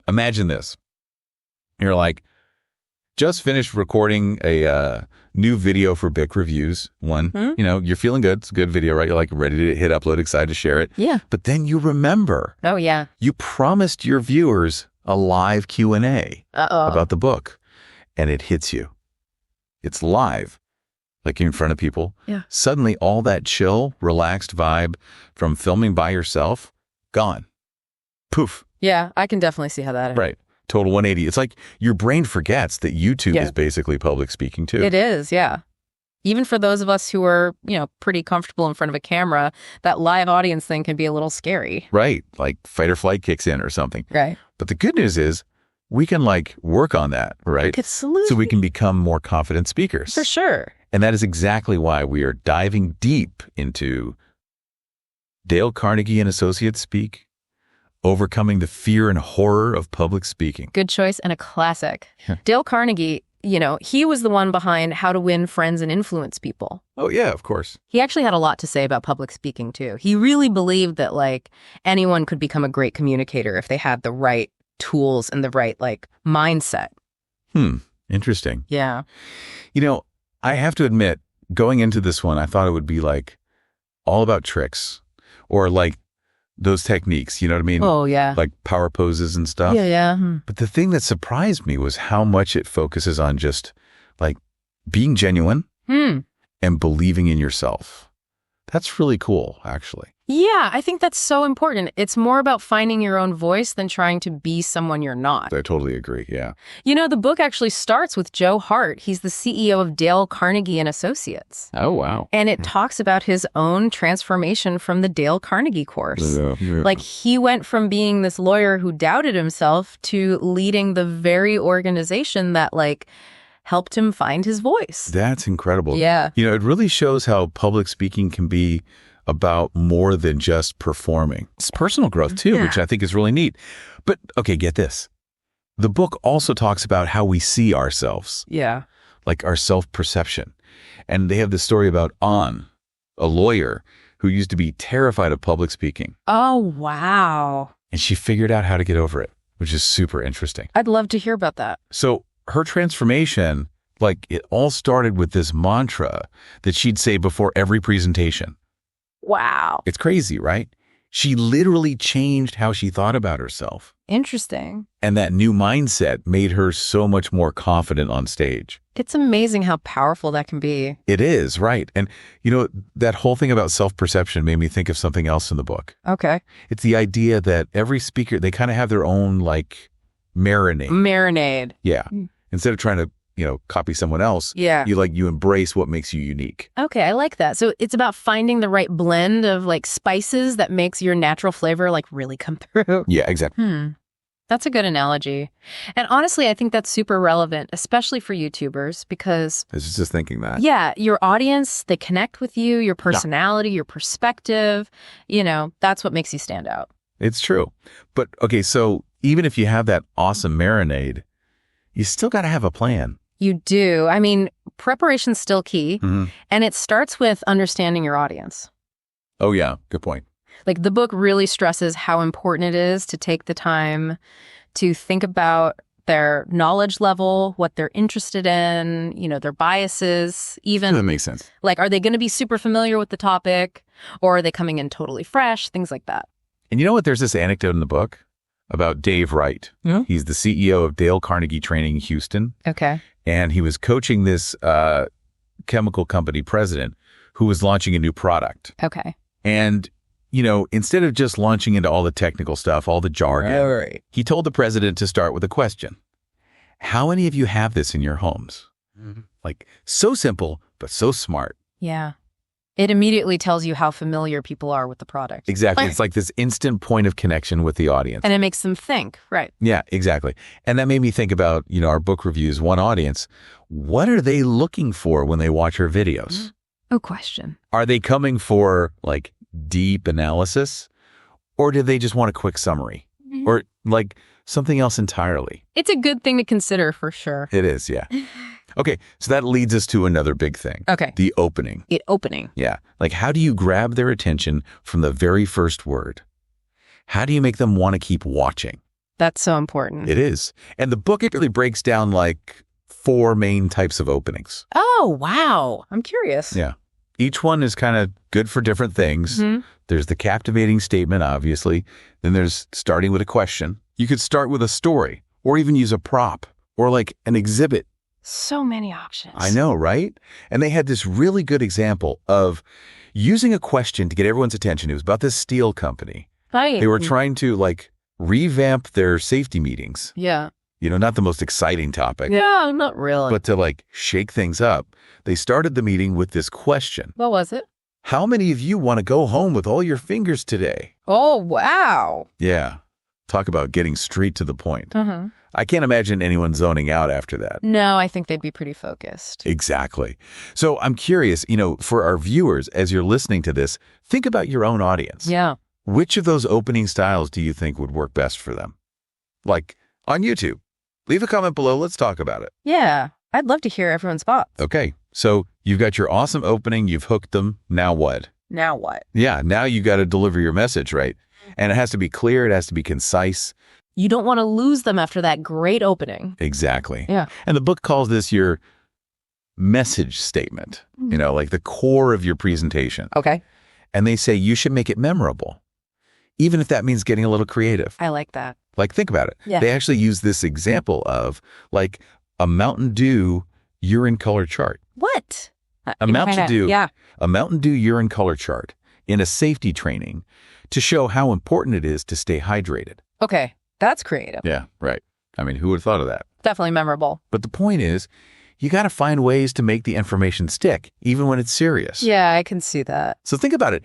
Imagine this. You're like, just finished recording a new video for Bic Reviews. You're feeling good. It's a good video, right? You're like ready to hit upload, excited to share it. Yeah. But then you remember. Oh, yeah. You promised your viewers a live Q&A about the book, and it hits you. It's live, like you're in front of people. Yeah. Suddenly, all that chill, relaxed vibe from filming by yourself, gone. Poof. Yeah, I can definitely see how that is. Right. Total 180. It's like your brain forgets that YouTube is basically public speaking too. It is, yeah. Even for those of us who are, pretty comfortable in front of a camera, that live audience thing can be a little scary. Right. Like fight or flight kicks in or something. Right. But the good news is we can work on that, right? Absolutely. So we can become more confident speakers. For sure. And that is exactly why we are diving deep into Dale Carnegie and Associates Speak, Overcoming the Fear and Horror of Public Speaking. Good choice and a classic. Dale Carnegie, he was the one behind How to Win Friends and Influence People. Oh, yeah, of course. He actually had a lot to say about public speaking, too. He really believed that, anyone could become a great communicator if they had the right tools and the right, mindset. Interesting. Yeah. I have to admit, going into this one, I thought it would be, all about tricks or, those techniques, you know what I mean? Oh, yeah. Like power poses and stuff. Yeah. But the thing that surprised me was how much it focuses on just being genuine and believing in yourself. That's really cool, actually. Yeah, I think that's so important. It's more about finding your own voice than trying to be someone you're not. I totally agree, yeah. The book actually starts with Joe Hart. He's the CEO of Dale Carnegie and Associates. Oh, wow. And it talks about his own transformation from the Dale Carnegie course. Yeah. He went from being this lawyer who doubted himself to leading the very organization that, helped him find his voice. That's incredible. Yeah. It really shows how public speaking can be about more than just performing. It's personal growth too, which I think is really neat. But okay, get this. The book also talks about how we see ourselves. Yeah. Our self-perception. And they have this story about An, a lawyer who used to be terrified of public speaking. Oh, wow. And she figured out how to get over it, which is super interesting. I'd love to hear about that. So her transformation, it all started with this mantra that she'd say before every presentation. Wow. It's crazy, right? She literally changed how she thought about herself. Interesting. And that new mindset made her so much more confident on stage. It's amazing how powerful that can be. It is, right. And, that whole thing about self-perception made me think of something else in the book. Okay. It's the idea that every speaker, they kind of have their own, marinade. Marinade. Yeah. Instead of trying to, copy someone else, you embrace what makes you unique. Okay, I like that. So it's about finding the right blend of spices that makes your natural flavor really come through. Yeah, exactly. That's a good analogy. And honestly, I think that's super relevant, especially for YouTubers, because I was just thinking that. Yeah, your audience, they connect with you, your personality, your perspective, that's what makes you stand out. It's true. But okay, so even if you have that awesome marinade, you still got to have a plan. You do. I mean, preparation's still key, and it starts with understanding your audience. Oh, yeah. Good point. The book really stresses how important it is to take the time to think about their knowledge level, what they're interested in, their biases, even. That makes sense. Are they going to be super familiar with the topic, or are they coming in totally fresh? Things like that. And you know what? There's this anecdote in the book about Dave Wright. Yeah. He's the CEO of Dale Carnegie Training Houston. Okay. And he was coaching this chemical company president who was launching a new product. Okay. And, instead of just launching into all the technical stuff, all the jargon, he told the president to start with a question. How many of you have this in your homes? So simple, but so smart. Yeah. It immediately tells you how familiar people are with the product. Exactly. It's like this instant point of connection with the audience. And it makes them think, right? Yeah, exactly. And that made me think about, our book reviews, one audience. What are they looking for when they watch our videos? Oh, question. Are they coming for deep analysis, or do they just want a quick summary or something else entirely? It's a good thing to consider for sure. It is, yeah. Okay, so that leads us to another big thing. Okay. The opening. Yeah. How do you grab their attention from the very first word? How do you make them want to keep watching? That's so important. It is. And the book, it really breaks down like 4 main types of openings. Oh, wow. I'm curious. Yeah. Each one is kind of good for different things. There's the captivating statement, obviously. Then there's starting with a question. You could start with a story or even use a prop or like an exhibit. So many options. I know, right? And they had this really good example of using a question to get everyone's attention. It was about this steel company. Right. They were trying to like revamp their safety meetings. Yeah. You know, not the most exciting topic. Yeah, not really. But to like shake things up, they started the meeting with this question. What was it? How many of you want to go home with all your fingers today? Oh, wow. Yeah. Talk about getting straight to the point. I can't imagine anyone zoning out after that. No, I think they'd be pretty focused. Exactly. So I'm curious, you know, for our viewers, as you're listening to this, think about your own audience. Yeah. Which of those opening styles do you think would work best for them? Like on YouTube. Leave a comment below. Let's talk about it. Yeah. I'd love to hear everyone's thoughts. Okay. So you've got your awesome opening. You've hooked them. Now what? Now what? Yeah. Now you got to deliver your message, right? And it has to be clear. It has to be concise. You don't want to lose them after that great opening. Exactly. Yeah. And the book calls this your message statement, you know, like the core of your presentation. Okay. And they say you should make it memorable, even if that means getting a little creative. I like that. Like, think about it. Yeah. They actually use this example of like a Mountain Dew urine color chart. What? A Mountain Dew. Yeah. A Mountain Dew urine color chart in a safety training to show how important it is to stay hydrated. Okay. That's creative. Yeah, right. I mean, who would have thought of that? Definitely memorable. But the point is, you got to find ways to make the information stick, even when it's serious. Yeah, I can see that. So think about it.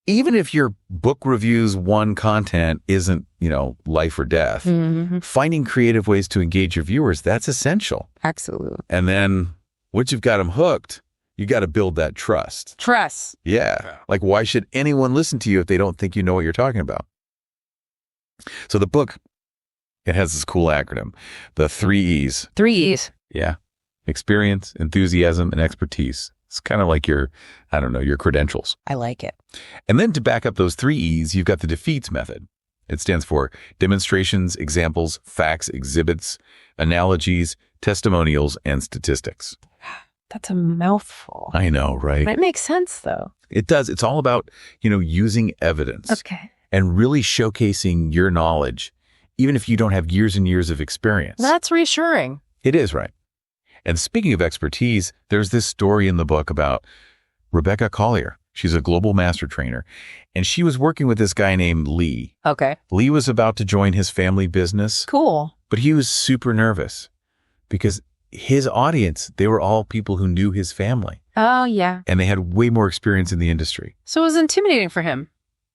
Even if your book reviews one content isn't, you know, life or death, finding creative ways to engage your viewers, that's essential. Absolutely. And then once you've got them hooked, you got to build that trust. Trust. Yeah. Like, why should anyone listen to you if they don't think you know what you're talking about? So the book, it has this cool acronym, the 3 E's. 3 E's. Yeah. Experience, enthusiasm, and expertise. It's kind of like your, I don't know, your credentials. I like it. And then to back up those 3 E's, you've got the defeats method. It stands for demonstrations, examples, facts, exhibits, analogies, testimonials, and statistics. That's a mouthful. I know, right? It makes sense, though. It does. It's all about, you know, using evidence. Okay. And really showcasing your knowledge, even if you don't have years and years of experience. That's reassuring. It is, right? And speaking of expertise, there's this story in the book about Rebecca Collier. She's a global master trainer, and she was working with this guy named Lee. Okay. Lee was about to join his family business. Cool. But he was super nervous because his audience, they were all people who knew his family. Oh, yeah. And they had way more experience in the industry. So it was intimidating for him.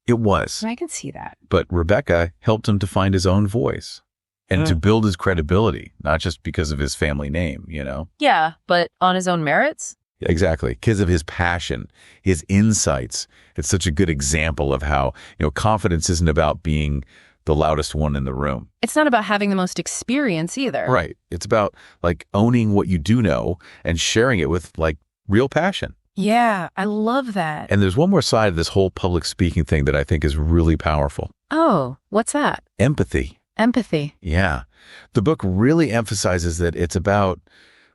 It was. I can see that. But Rebecca helped him to find his own voice and to build his credibility, not just because of his family name, you know? Yeah, but on his own merits? Exactly. Because of his passion, his insights. It's such a good example of how, you know, confidence isn't about being the loudest one in the room. It's not about having the most experience either. Right. It's about like owning what you do know and sharing it with like real passion. Yeah, I love that. And there's one more side of this whole public speaking thing that I think is really powerful. Oh, what's that? Empathy. Empathy. Yeah. The book really emphasizes that it's about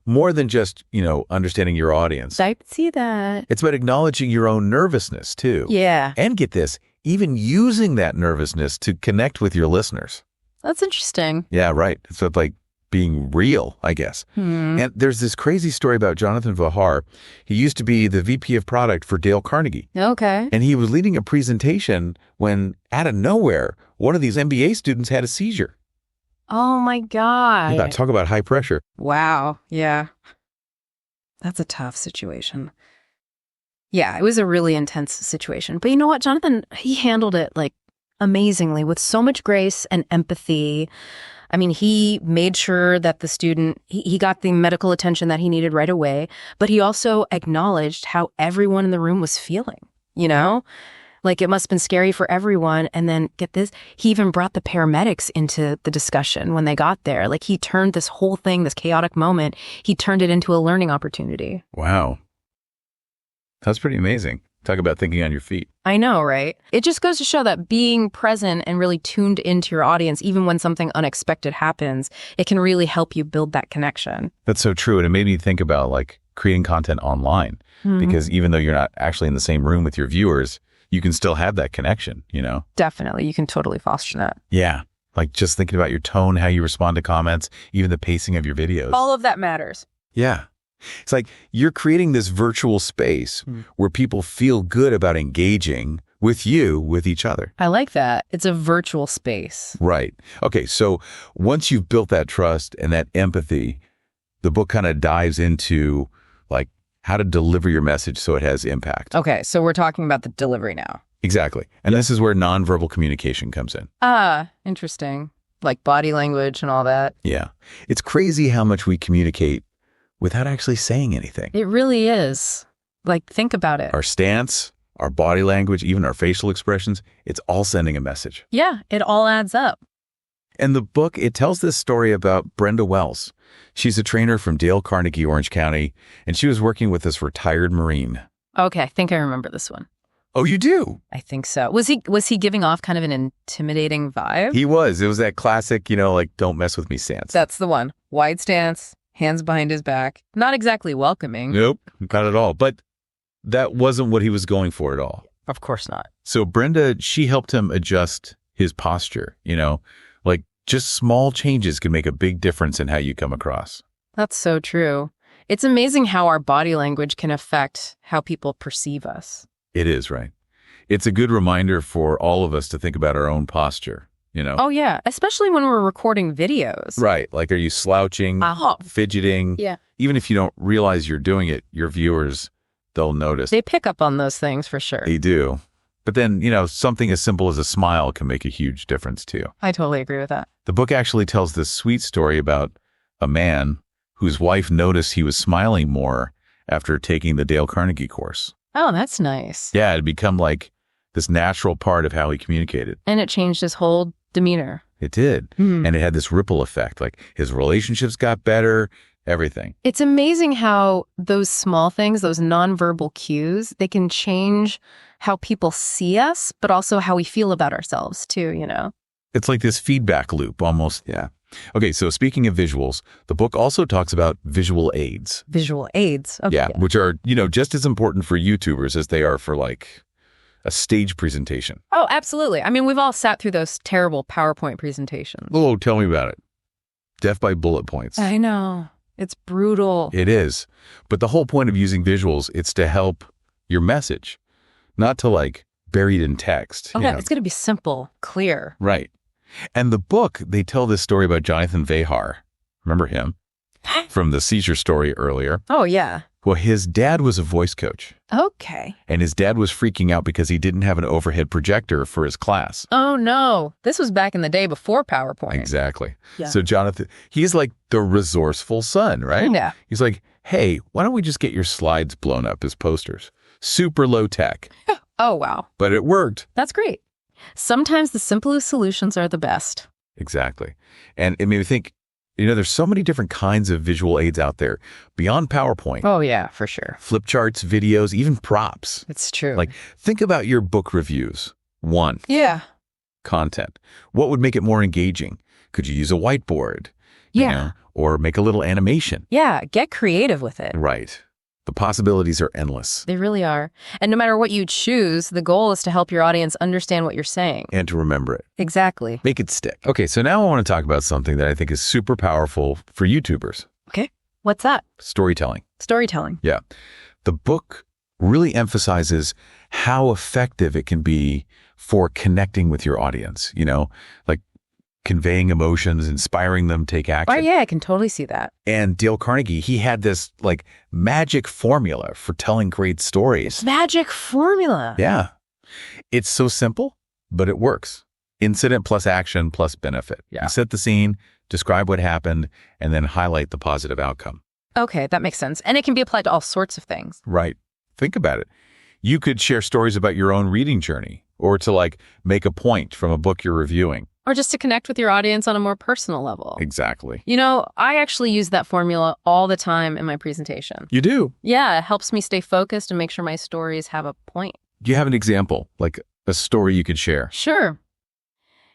more than just, you know, understanding your audience. I see that. It's about acknowledging your own nervousness too. Yeah. And get this, even using that nervousness to connect with your listeners. That's interesting. Yeah, right. It's like being real, I guess. And there's this crazy story about Jonathan Vahar. He used to be the VP of product for Dale Carnegie. Okay. And he was leading a presentation when, out of nowhere, one of these MBA students had a seizure. Oh, my God. Yeah, talk about high pressure. Wow. Yeah. That's a tough situation. Yeah, it was a really intense situation. But you know what, Jonathan, he handled it like amazingly with so much grace and empathy. I mean, he made sure that the student, he got the medical attention that he needed right away, but he also acknowledged how everyone in the room was feeling, you know? Like it must have been scary for everyone. And then get this, he even brought the paramedics into the discussion when they got there. Like he turned this whole thing, this chaotic moment, he turned it into a learning opportunity. Wow. That's pretty amazing. Talk about thinking on your feet. I know, right? It just goes to show that being present and really tuned into your audience, even when something unexpected happens, it can really help you build that connection. That's so true. And it made me think about like creating content online, because even though you're not actually in the same room with your viewers, you can still have that connection, you know? Definitely. You can totally foster that. Yeah. Like just thinking about your tone, how you respond to comments, even the pacing of your videos. All of that matters. Yeah. It's like you're creating this virtual space where people feel good about engaging with you, with each other. I like that. It's a virtual space. Right. Okay. So once you've built that trust and that empathy, the book kind of dives into like how to deliver your message so it has impact. Okay. So we're talking about the delivery now. Exactly. And this is where nonverbal communication comes in. Interesting. Like body language and all that. Yeah. It's crazy how much we communicate without actually saying anything. It really is. Like, think about it. Our stance, our body language, even our facial expressions, it's all sending a message. Yeah, it all adds up. And the book, it tells this story about Brenda Wells. She's a trainer from Dale Carnegie, Orange County, and she was working with this retired Marine. Okay, I think I remember this one. Oh, you do? I think so. Was he giving off kind of an intimidating vibe? He was. It was that classic, like, don't mess with me stance. That's the one. Wide stance, hands behind his back. Not exactly welcoming. Nope, not at all. But that wasn't what he was going for at all. Of course not. So Brenda, she helped him adjust his posture, like just small changes can make a big difference in how you come across. That's so true. It's amazing how our body language can affect how people perceive us. It is, right? It's a good reminder for all of us to think about our own posture, Oh, yeah. Especially when we're recording videos. Right. Like, are you slouching, fidgeting? Yeah. Even if you don't realize you're doing it, your viewers, they'll notice. They pick up on those things for sure. They do. But then, something as simple as a smile can make a huge difference too. I totally agree with that. The book actually tells this sweet story about a man whose wife noticed he was smiling more after taking the Dale Carnegie course. Oh, that's nice. Yeah, it had become like this natural part of how he communicated. And it changed his whole demeanor. It did. And it had this ripple effect. Like his relationships got better, everything. It's amazing how those small things, those nonverbal cues, they can change how people see us, but also how we feel about ourselves too, It's like this feedback loop almost. Yeah. Okay, so speaking of visuals, the book also talks about visual aids. Visual aids? Okay. Yeah, which are, just as important for YouTubers as they are for like a stage presentation. Oh, absolutely. I mean, we've all sat through those terrible PowerPoint presentations. Oh, tell me about it. Death by bullet points. I know. It's brutal. It is. But the whole point of using visuals, it's to help your message, not to like buried in text. Okay, it's going to be simple, clear. Right. And the book, they tell this story about Jonathan Vehar. Remember him? From the seizure story earlier. Oh, yeah. Well, his dad was a voice coach. Okay. And his dad was freaking out because he didn't have an overhead projector for his class. Oh, no. This was back in the day before PowerPoint. Exactly. Yeah. So Jonathan, he's like the resourceful son, right? Yeah. He's like, hey, why don't we just get your slides blown up as posters? Super low tech. Oh, wow. But it worked. That's great. Sometimes the simplest solutions are the best. Exactly. And it made me think, there's so many different kinds of visual aids out there beyond PowerPoint. Oh, yeah, for sure. Flip charts, videos, even props. It's true. Like, think about your book reviews. 1. Yeah. Content. What would make it more engaging? Could you use a whiteboard? Yeah. Or make a little animation? Yeah, get creative with it. Right. The possibilities are endless. They really are. And no matter what you choose, the goal is to help your audience understand what you're saying. And to remember it. Exactly. Make it stick. Okay, so now I want to talk about something that I think is super powerful for YouTubers. Okay. What's that? Storytelling. Storytelling. Yeah. The book really emphasizes how effective it can be for connecting with your audience, like conveying emotions, inspiring them, take action. Oh, yeah, I can totally see that. And Dale Carnegie, he had this like magic formula for telling great stories. Magic formula. Yeah. It's so simple, but it works. Incident plus action plus benefit. Yeah. You set the scene, describe what happened, and then highlight the positive outcome. Okay, that makes sense. And it can be applied to all sorts of things. Right. Think about it. You could share stories about your own reading journey or to like make a point from a book you're reviewing. Or just to connect with your audience on a more personal level. Exactly. You know, I actually use that formula all the time in my presentation. You do? Yeah, it helps me stay focused and make sure my stories have a point. Do you have an example, like a story you could share? Sure.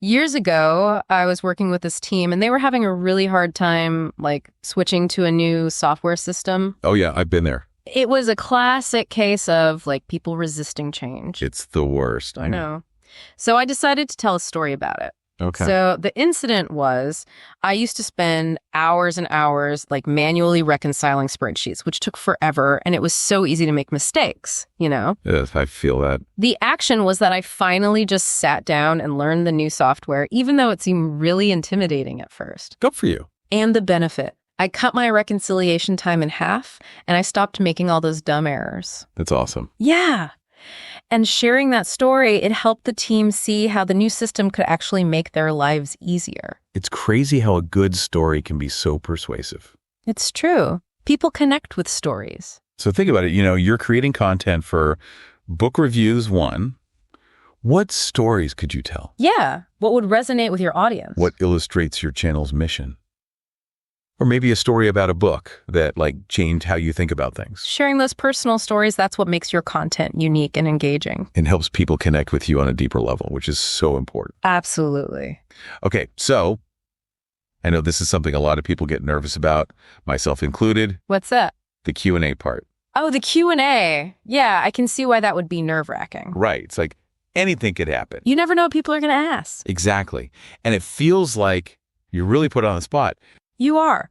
Years ago, I was working with this team, and they were having a really hard time, like, switching to a new software system. Oh, yeah, I've been there. It was a classic case of, like, people resisting change. It's the worst. I know. So I decided to tell a story about it. Okay. So the incident was, I used to spend hours and hours like manually reconciling spreadsheets, which took forever, and it was so easy to make mistakes, you know? Yes, I feel that. The action was that I finally just sat down and learned the new software, even though it seemed really intimidating at first. Good for you. And the benefit. I cut my reconciliation time in half, and I stopped making all those dumb errors. That's awesome. Yeah. And sharing that story, it helped the team see how the new system could actually make their lives easier. It's crazy how a good story can be so persuasive. It's true. People connect with stories. So think about it. You know, you're creating content for Book Reviews 1. What stories could you tell? Yeah. What would resonate with your audience? What illustrates your channel's mission? Or maybe a story about a book that, like, changed how you think about things. Sharing those personal stories, that's what makes your content unique and engaging. And helps people connect with you on a deeper level, which is so important. Absolutely. Okay, so I know this is something a lot of people get nervous about, myself included. What's that? The Q&A part. Oh, the Q&A. Yeah, I can see why that would be nerve-wracking. Right. It's like anything could happen. You never know what people are going to ask. Exactly. And it feels like you're really put on the spot. You are.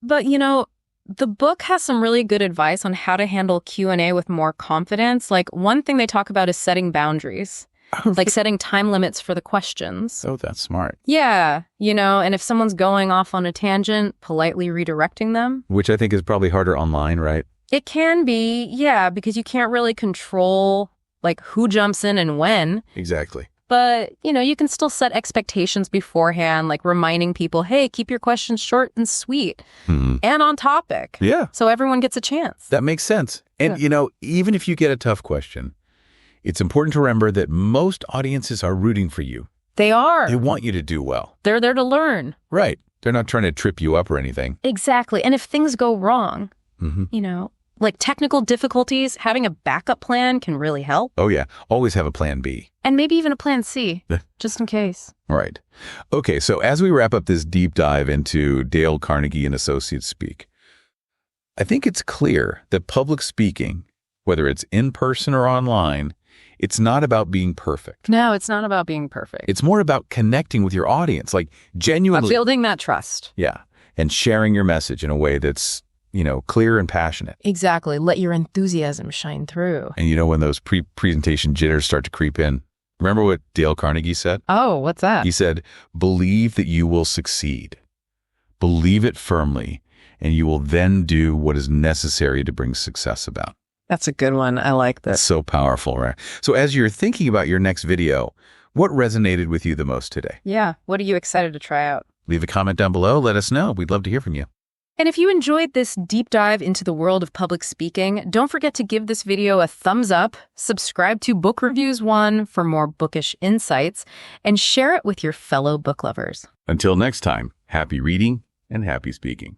But, you know, the book has some really good advice on how to handle Q&A with more confidence. Like, one thing they talk about is setting boundaries, like setting time limits for the questions. Oh, that's smart. Yeah, you know, and if someone's going off on a tangent, politely redirecting them. Which I think is probably harder online, right? It can be, yeah, because you can't really control, like, who jumps in and when. Exactly. But, you know, you can still set expectations beforehand, like reminding people, hey, keep your questions short and sweet and on topic. Yeah. So everyone gets a chance. That makes sense. And, you know, even if you get a tough question, it's important to remember that most audiences are rooting for you. They are. They want you to do well. They're there to learn. Right. They're not trying to trip you up or anything. Exactly. And if things go wrong, you know, like technical difficulties, having a backup plan can really help. Oh, yeah. Always have a plan B. And maybe even a plan C, just in case. Right. Okay, so as we wrap up this deep dive into Dale Carnegie and Associates Speak, I think it's clear that public speaking, whether it's in person or online, it's not about being perfect. No, it's not about being perfect. It's more about connecting with your audience, like genuinely. Building that trust. Yeah, and sharing your message in a way that's, you know, clear and passionate. Exactly. Let your enthusiasm shine through. And you know, when those presentation jitters start to creep in, remember what Dale Carnegie said? Oh, what's that? He said, believe that you will succeed. Believe it firmly, and you will then do what is necessary to bring success about. That's a good one. I like this. It's so powerful, right? So as you're thinking about your next video, what resonated with you the most today? Yeah. What are you excited to try out? Leave a comment down below. Let us know. We'd love to hear from you. And if you enjoyed this deep dive into the world of public speaking, don't forget to give this video a thumbs up, subscribe to Book Reviews 1 for more bookish insights, and share it with your fellow book lovers. Until next time, happy reading and happy speaking.